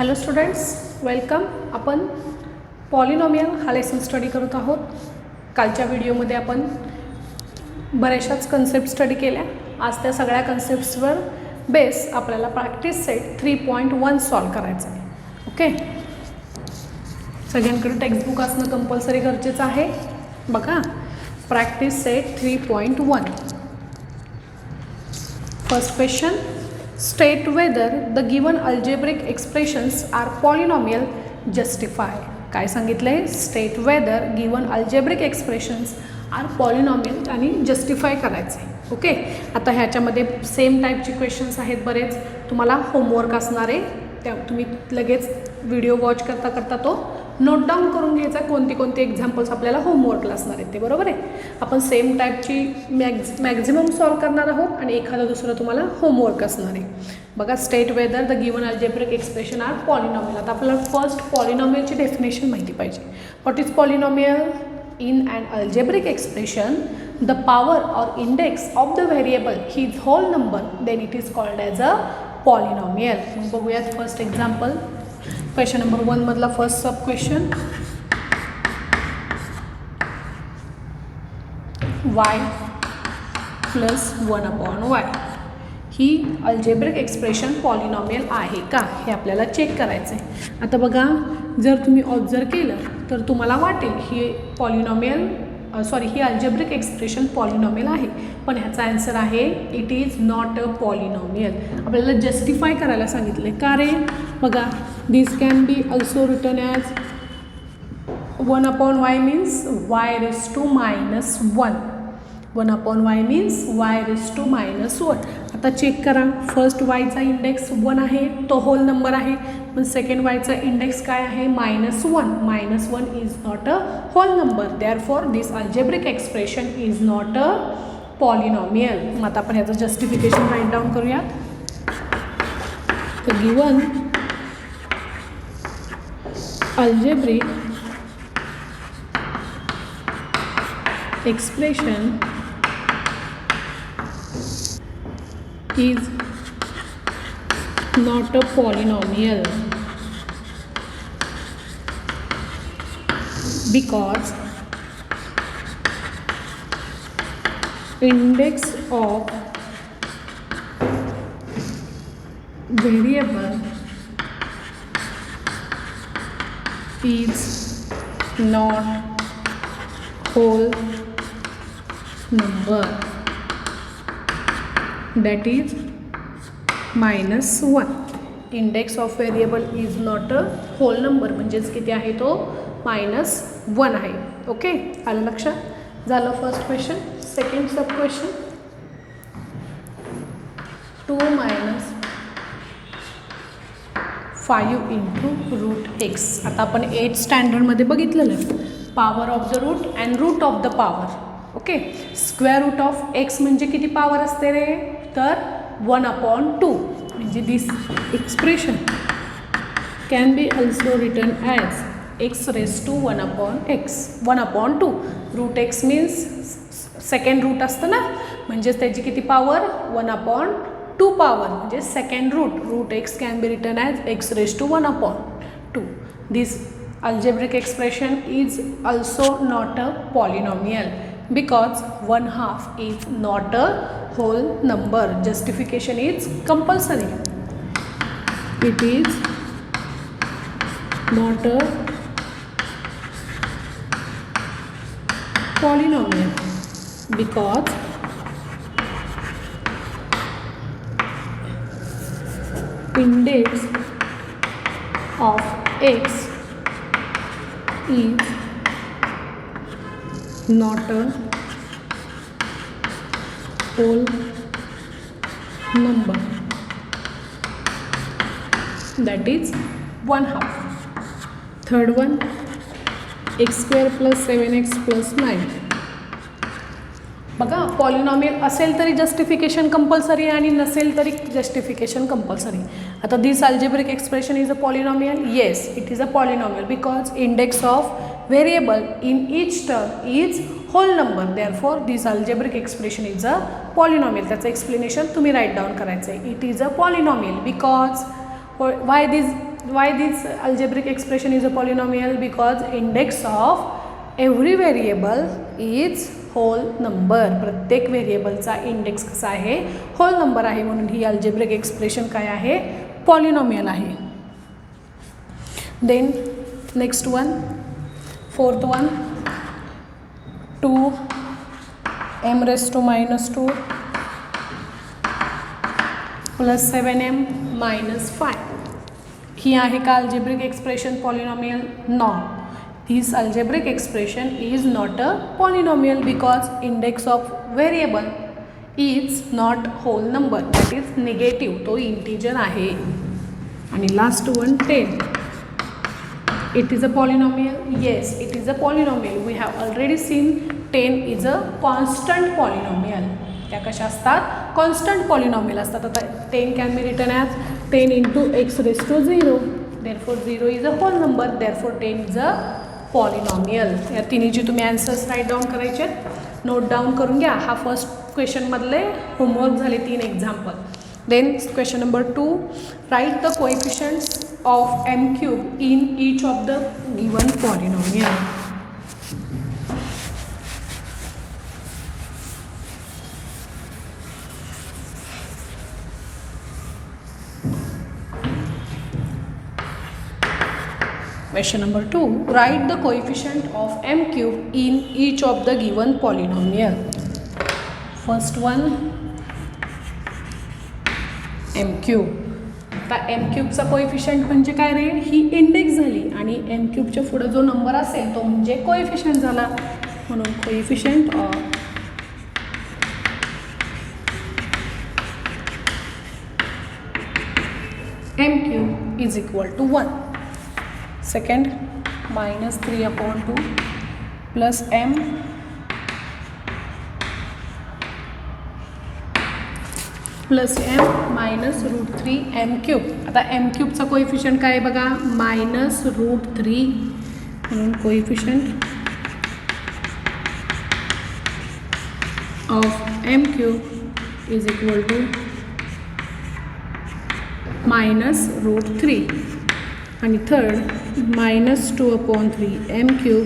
Hello students, welcome. आपण polynomial हा lesson study करत आहोत. कालच्या व्हिडिओमध्ये आपण बऱ्याचशाच कन्सेप्ट स्टडी केल्या. आज त्या सगळ्या कन्सेप्ट्सवर बेस आपल्याला प्रॅक्टिस सेट 3.1 सॉल्व करायचं आहे. ओके, सगळ्यांकडे टेक्स्टबुक असणं कंपल्सरी गरजेचं आहे. बघा, practice set 3.1. First question, state whether the given algebraic expressions are polynomial, justify. काय सांगितलंय? State whether given algebraic expressions are polynomial आणि जस्टिफाय करायचं आहे. ओके, आता ह्याच्यामध्ये सेम टाईपचे क्वेश्चन्स आहेत बरेच. तुम्हाला होमवर्क असणार आहे, त्या तुम्ही लगेच व्हिडिओ वॉच करता करता तो नोट डाऊन करून घ्यायचा. कोणते एक्झाम्पल्स आपल्याला होमवर्कला असणार आहेत ते. बरोबर आहे. आपण सेम टाईपची मॅक्झिमम सॉल्व करणार आहोत आणि एखादं दुसरं तुम्हाला होमवर्क असणार आहे. बघा, state whether the given algebraic expression are polynomial. आता आपल्याला फर्स्ट पॉलिनॉमियलची डेफिनेशन माहिती पाहिजे. What is polynomial? In an algebraic expression the power or index of the variable ही is whole number, then it is called as a polynomial. बघूयात first example. Question number 1 मधला first sub question, y plus 1/y ही algebraic expression polynomial आहे का हे आपल्याला check करायचं आहे. आता बघा, जर तुम्ही ऑब्झर्व केलं तर तुम्हाला वाटेल ही ही अल्जेब्रिक एक्सप्रेशन पॉलिनॉमियल आहे, पण ह्याचा आन्सर आहे it is not a polynomial. आपल्याला जस्टिफाय करायला सांगितले. का रे? बघा, this can be also written as 1/y means y raised to -1. 1/y means y raised to -1. आता चेक करा, फर्स्ट वायचा इंडेक्स 1 आहे, तो होल नंबर आहे. पण सेकंड वायचा इंडेक्स काय आहे? -1. -1 is not a whole number, therefore this algebraic expression is not a polynomial. मग आता आपण ह्याचं जस्टिफिकेशन राईट डाऊन करूयात. तर given algebraic expression is not a polynomial because index of variable is not whole number, that is -1. Index of variable is not a whole number, म्हणजेच किती आहे तो? -1 आहे. ओके, आलं लक्षात? झालं फर्स्ट क्वेश्चन. सेकंड सब क्वेश्चन, 2 - 5 × √x. आता आपण 8th स्टँडर्डमध्ये बघितलेलं power of the root and root of the power. Okay, square root of x म्हणजे किती पॉवर असते रे? तर 1/2. म्हणजे this expression can be also written as x raised to 1/x 1/2. Root x means second root असतं ना, म्हणजेच त्याची किती पॉवर? 1/2 पॉवर, म्हणजे second root. Root x can be written as x raised to 1/2. This algebraic expression is also not a polynomial because 1/2 is not a whole number. Justification is compulsory. It is not a polynomial because index of x is not a whole number, that is 1/2. Third one, x² + 7x + 9. बघा, polynomial असेल तरी justification compulsory आणि नसेल तरी justification compulsory. आता this algebraic expression is a polynomial. Yes, it is a polynomial because index of variable in each term is whole number, therefore this algebraic expression is a polynomial. त्याचं explanation तुम्ही write down करायचं आहे. It is a polynomial because why this why this algebraic expression is a polynomial? Because index of every variable is whole number. प्रत्येक व्हेरिएबलचा index कसा आहे? Hole number आहे. म्हणून ही अल्जेब्रिक एक्सप्रेशन काय आहे? पॉलिनॉमियल आहे. Then next one, fourth one, 2m raised to -2 plus 7m minus 5. ही आहे का algebraic expression polynomial? No, this algebraic expression is not a polynomial because index of variable is not whole number, that is negative, तो integer आहे. आणि last one 10. It is a polynomial? Yes, it is a polynomial. We have already seen 10 is a constant polynomial. त्या कशा असतात? Constant polynomial असतात. आता 10 can be written as 10 into x raised to 0. Therefore 0 is a whole number. Therefore 10 is a polynomial. या तिन्हीची तुम्ही answers write down करायचे, note down करून घ्या. हा फर्स्ट क्वेश्चनमधले होमवर्क झाले 3 example. Then question number 2, write the coefficients of m cube in each of the given polynomial. Question number 2, write the coefficient of m cube in each of the given polynomial. First one, m cube. आता M क्यूबचा coefficient म्हणजे काय रे? ही index झाली आणि M क्यूबच्या पुढे जो number असेल तो म्हणजे कोएफिशियंट झाला. म्हणून coefficient of M cube is equal to 1. Second, -3/2 plus m plus m minus √3m cube. आता m क्यूबचा कोएफिशियंट काय आहे बघा? -√3. म्हणून coefficient of m cube is equal to -√3. आणि third, -2/3m cube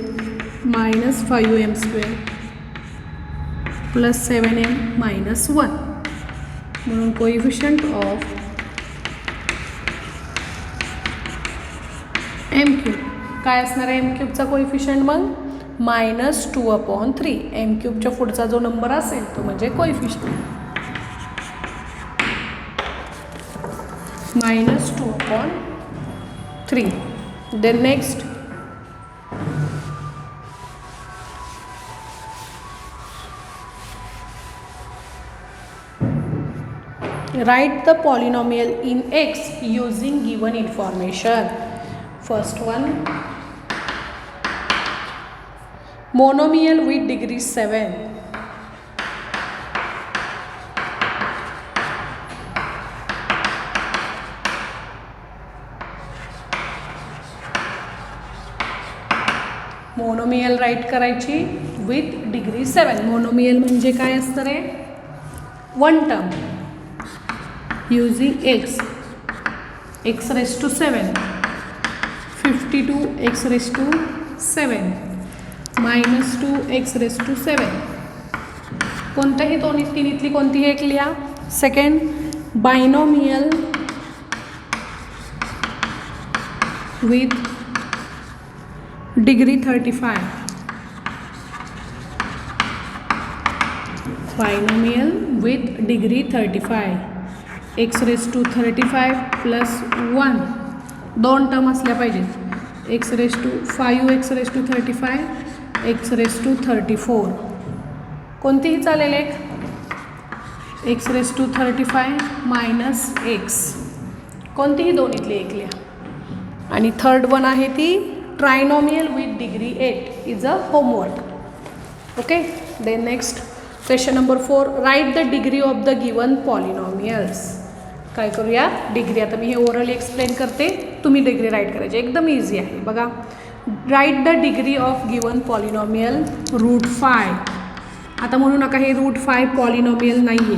-5m² plus 7m - 1. म्हणून कोएफिशियंट ऑफ एम क्यूब काय असणार आहे? एम क्यूबचा कोएफिशियंट मग -2/3. एम क्यूबच्या पुढचा जो नंबर असेल तो म्हणजे coefficient -2/3. Then next, write the polynomial in x using given information. First one, monomial with degree 7. Monomial write करायची विथ डिग्री 7. मोनोमियल म्हणजे काय असतं रे? One term using x raised to 7, 52x raised to 7 minus 2x raised to 7. कोणत्याही तिन्हीतली कोणतीही एक लिहा. Second, binomial with degree 35. Binomial with degree 35. x raised to 35 plus 1. 2 term असल्या पाहिजेत. x raised to 5, x raised to 35, x raised to 34. कोणतीही चालेल एक. x raised to 35 minus x. कोणतीही दोन्हीतली एक लिहा. आणि थर्ड वन आहे ती trinomial with degree 8 is a homework. Okay. Then next question number 4, write the degree of the given polynomials. काय करूया? डिग्री. आता मी हे ओरली एक्सप्लेन करते, तुम्ही डिग्री राईट करायची. एकदम इझी आहे बघा. Right the degree of given polynomial √5. आता म्हणू नका हे √5 पॉलिनॉमियल नाही आहे,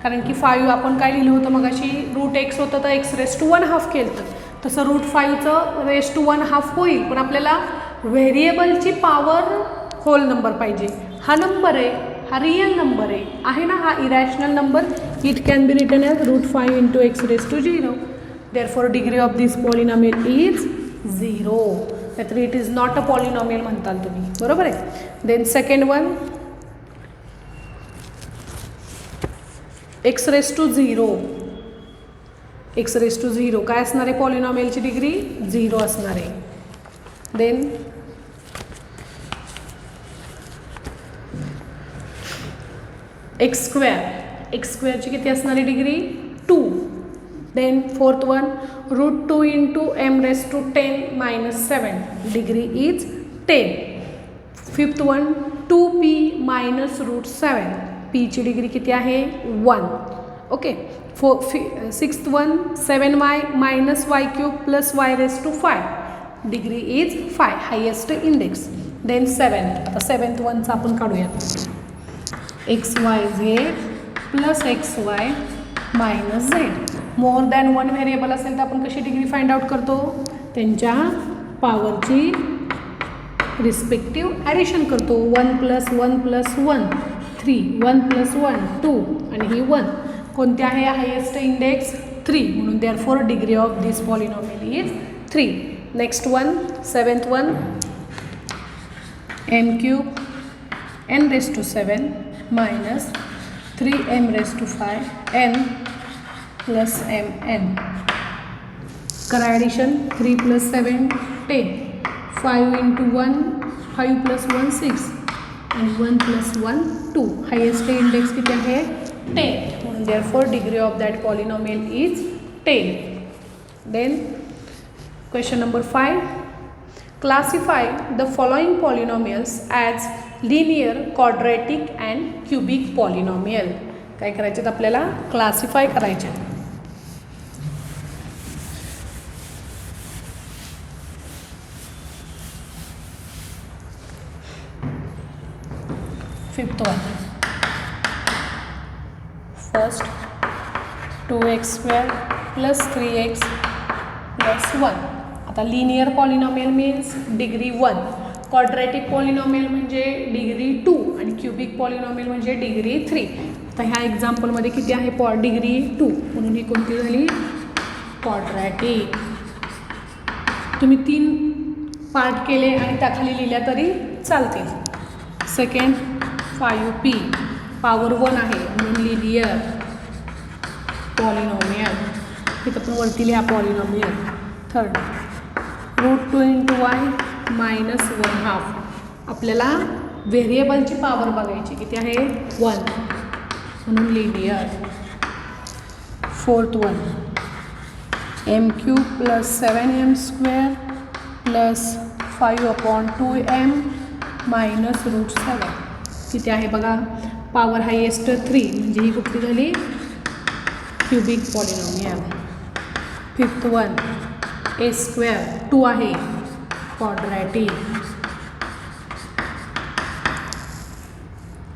कारण की 5 आपण काय लिहिलं होतं मग अशी √x होतं तर x raised to 1/2 केलं. तसं √5चं रेस टू 1 हाफ होईल, पण आपल्याला व्हेरिएबलची पॉवर होल नंबर पाहिजे. हा नंबर आहे, हा रिअल नंबर आहे ना, हा irrational number. It can be written as √5 × x raised to 0. Therefore degree of this polynomial is 0. त्यात it is not a polynomial म्हणताल तुम्ही, बरोबर आहे. Then second one, x raised to 0. x raised to 0 काय असणार आहे, पॉलिनॉमियलची डिग्री 0 असणार आहे. देन x स्क्वेअरची किती असणार आहे degree 2. Then fourth one, √2 × m raised to 10 - 7 degree is 10. Fifth one, 2p - √7 p ची डिग्री किती आहे 1. Okay. Sixth one, 7y - y³ + y raised to 5 degree is 5, highest index. Then 7, आता सेवन्थ वनचा आपण काढूयात. xyz + xy - z. More than 1 variable असेल तर आपण कशी डिग्री फाइंड आउट करतो, त्यांच्या पॉवरची रिस्पेक्टिव्ह ॲडिशन करतो. 1 + 1 + 1 3, 1 + 1 2 आणि ही 1. कोणते आहे हायेस्ट इंडेक्स 3, म्हणून therefore degree of this polynomial is 3. Next one, seventh one, m³ n raised to 7 - 3m raised to 5 n + mn. करा ॲडिशन. 3 + 7 10, 5 × 1 5 + 1 6 आणि 1 + 1 2. हायेस्ट इंडेक्स किती आहे 10, म्हणून therefore degree of that polynomial is 10. Then question number 5, classify the following polynomials as linear, quadratic and cubic polynomial. काय करायचे आहेत आपल्याला, classify करायचे. Fifth one, first 2x² + 3x + 1. आता linear polynomial means degree 1, quadratic polynomial म्हणजे degree 2 आणि cubic polynomial म्हणजे degree 3. आता ह्या एक्झाम्पलमध्ये किती आहे डिग्री 2, म्हणून ही कोणती झाली क्वाड्रॅटिक. तुम्ही 3 पार्ट केले आणि त्याखाली लिहिल्या तरी चालतील. सेकंड 5p पॉवर 1 आहे म्हणून लिनियर पॉलिनॉमियल, इथं पण वरती लिहा पॉलिनॉमियल. Third √2 × y - 1/2. आपल्याला व्हेरिएबलची पॉवर बघायची किती आहे 1, म्हणून linear. Fourth one, m³ + 7m² + 5/2m - √7 किती आहे बघा, पॉवर हायेस्ट 3, म्हणजे ही कुठली झाली cubic polynomial. Fifth one, a² 2 आहे क्वाड्रॅटिक.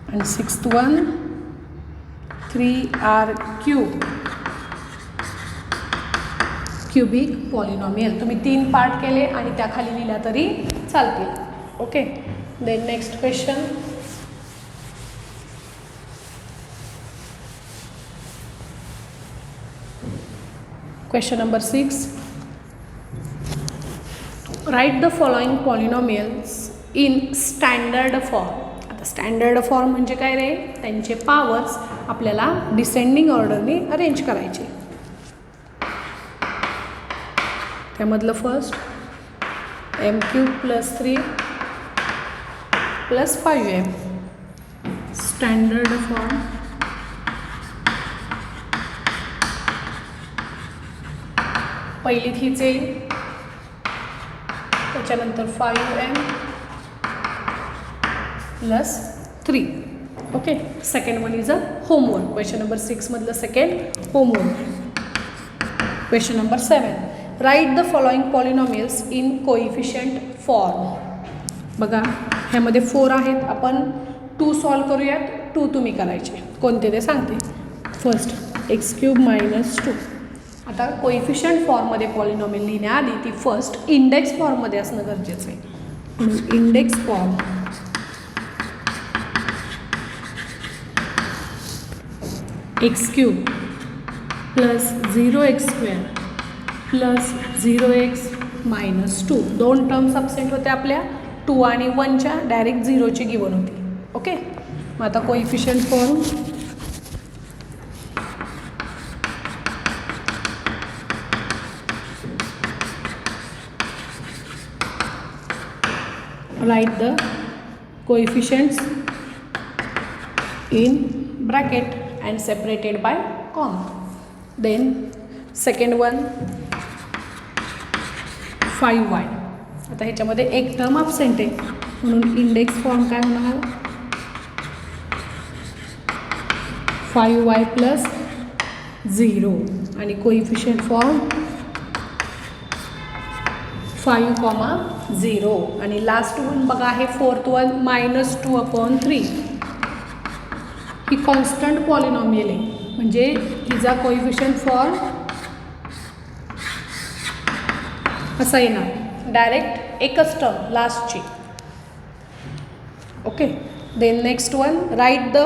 आणि sixth one 3r³ cubic polynomial. तुम्ही 3 पार्ट केले आणि त्याखाली लिहिला तरी चालतील. Okay. Then next question, question number 6, write the following polynomials in standard form. आता स्टँडर्ड फॉर्म म्हणजे काय रे, त्यांचे पॉवर्स आपल्याला डिसेंडिंग ऑर्डरने अरेंज करायचे. त्यामधलं first m³ + 3 + 5m standard form. पहिली हीच येईल, त्याच्यानंतर 5m + 3. Okay. Second one is a homework. Question number 6 मधलं second homework. Question number 7, right the following polynomials in coefficient form. बघा ह्यामध्ये 4 आहेत, आपण 2 सॉल्व करूयात. 2 तुम्ही करायचे, कोणते ते सांगते. फर्स्ट x³ - 2 आता कोइफिशियंट फॉर्ममध्ये पॉलिनॉमियल लिहिण्याआधी ती फर्स्ट इंडेक्स फॉर्ममध्ये असणं गरजेचं आहे. म्हणून index form x cube plus 0x² plus 0x minus 2 दोन टर्म्स अबसेंट होत्या आपल्या 2 आणि 1च्या डायरेक्ट 0ची गिवन होती. ओके, मग आता coefficient form write the coefficients in bracket and separated by comma. Then second one 5y. आता ह्याच्यामध्ये एक टर्म अबसेंट आहे म्हणून इंडेक्स फॉर्म काय होणार 5y प्लस 0 आणि कोइफिशियंट फॉर्म 5,0 आणि लास्ट वन बघा आहे फोर्थ वन -2/3. ही कॉन्स्टंट पॉलिनॉमियल आहे म्हणजे हिचा कोइफिशियंट फॉर्म असा येणार डायरेक्ट एकच टर्म लास्टची. Okay, then next one write the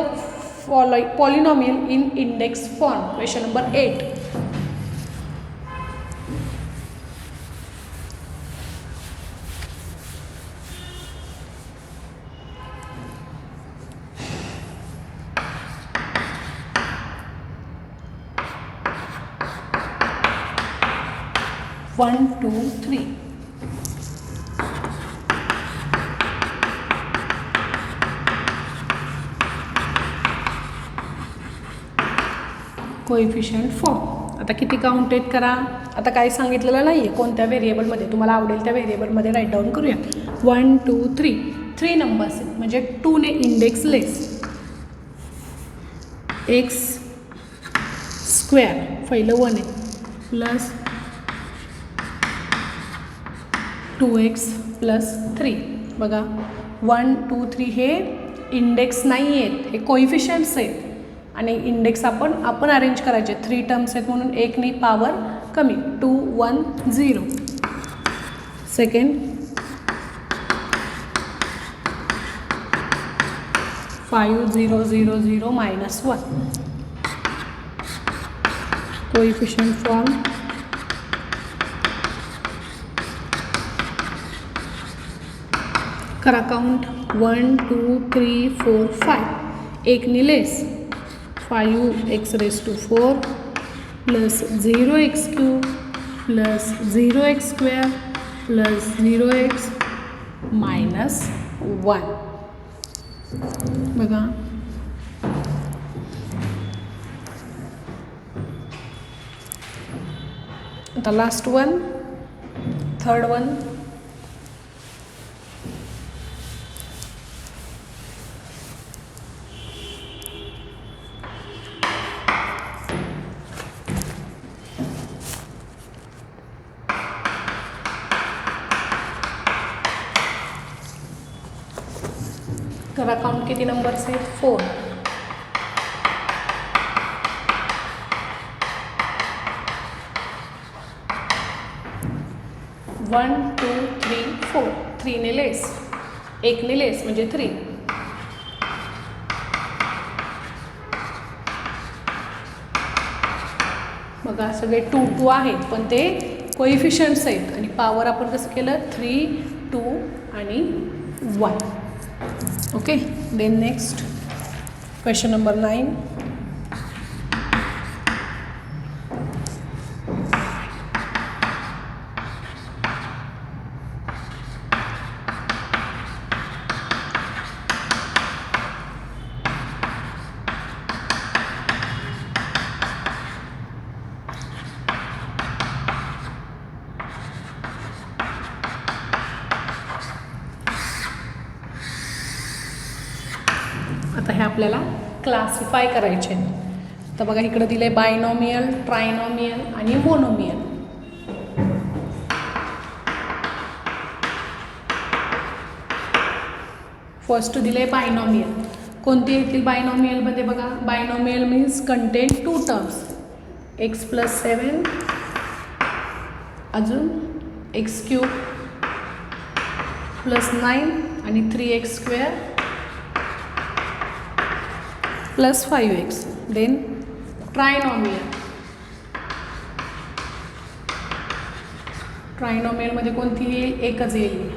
polynomial in index form. Question number 8. One, two, three. Coefficient form आता किती काउंटेड करा. आता काही सांगितलेलं नाही आहे कोणत्या व्हेरिएबलमध्ये, तुम्हाला आवडेल त्या व्हेरिएबलमध्ये राईट डाऊन करूया. 1 2 3 नंबर्स आहेत म्हणजे 2 ने इंडेक्स लेस x² पहिलं 1 आहे प्लस 2x प्लस 3. बघा 1 2 3 हे इंडेक्स नाही आहेत, हे कोइफिशियंट्स आहेत आणि इंडेक्स आपण अरेंज करायचे. 3 टर्म्स आहेत म्हणून एकने पॉवर कमी 2 1 0. सेकंड 5 0 0 0 -1. कोइफिशियंट फॉर्म करा काउंट 1 2 3 4 5 एक ने लेस 5x⁴ plus 0x³ plus 0x² plus 0x -1. बघा आता लास्ट वन थर्ड वन करा काउंट किती नंबर्स आहेत 4. वन 2 3 4 3 ने लेस एक ने लेस म्हणजे 3. बघा सगळे 2 2 आहेत पण ते कोइफिशियंट्स आहेत आणि पॉवर आपण कसं केलं 3 2 आणि 1. Okay, then next question number 9. आता हे आपल्याला क्लासिफाय करायचे. तर बघा इकडे दिले बायनॉमियल, ट्रायनॉमियल आणि मोनोमियल. फर्स्ट दिले बायनॉमियल. कोणते येतील बायनॉमियलमध्ये बघा binomial means content 2 terms x plus 7 अजून एक्स क्यूब प्लस 9 आणि 3x² प्लस 5x. देन ट्रायनॉमियलमध्ये कोणती येईल? एकच येईल,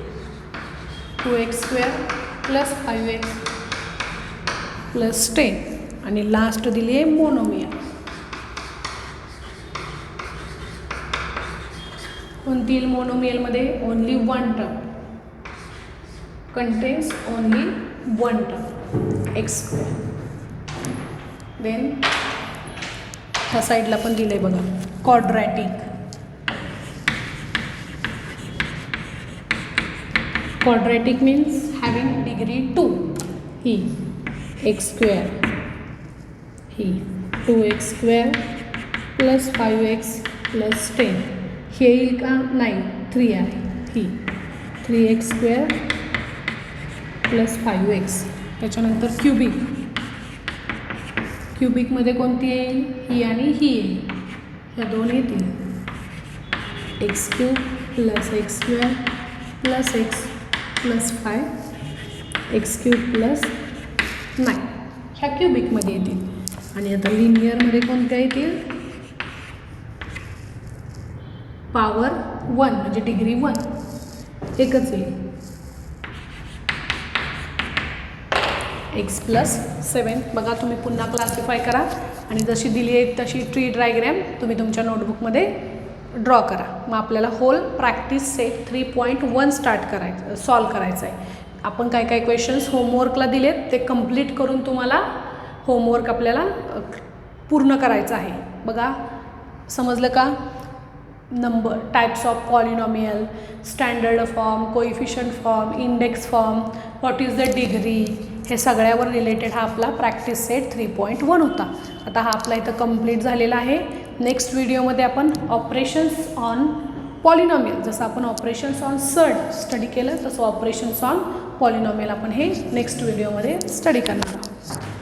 2x² प्लस 5x प्लस 10. आणि लास्ट दिली आहे मोनोमियल. कोणती येईल मोनोमियलमध्ये? Only one term, contains only one term, x². Then ह्या साईडला पण दिलं आहे बघा, quadratic. Quadratic means having degree 2. ही x², ही 2x² प्लस 5x प्लस 10. हे येईल का? नाही, 3 आहे. ही 3x² प्लस 5x. त्याच्यानंतर क्युबिकमध्ये कोणती येईल? ही आणि ही येईल. ह्या दोन येतील, x³ plus x² plus x plus 5 x³ plus 9. ह्या क्युबिकमध्ये येतील. आणि आता लिनियरमध्ये कोणत्या येतील? पॉवर 1 म्हणजे डिग्री 1 एकच येईल, x प्लस 7. बघा तुम्ही पुन्हा क्लासिफाय करा आणि जशी दिली आहे तशी ट्री डायग्रॅम तुम्ही तुमच्या नोटबुकमध्ये ड्रॉ करा. मग आपल्याला होल प्रॅक्टिस सेट 3.1 सॉल्व करायचं आहे. आपण काय काय क्वेश्चन्स होमवर्कला दिलेत ते कंप्लीट करून तुम्हाला होमवर्क आपल्याला पूर्ण करायचं आहे. बघा समजलं का? Number, types of polynomial, standard form, coefficient form, index form, what is the degree, हे सगळ्यावर रिलेटेड हा आपला प्रॅक्टिस सेट 3.1 होता. आता हा आपला इथं कंप्लीट झालेला आहे. नेक्स्ट व्हिडिओमध्ये आपण ऑपरेशन्स ऑन पॉलिनॉमियल, जसं आपण ऑपरेशन्स ऑन सर्ड स्टडी केलं तसं ऑपरेशन्स ऑन पॉलिनॉमियल आपण हे नेक्स्ट व्हिडिओमध्ये स्टडी करणार आहोत.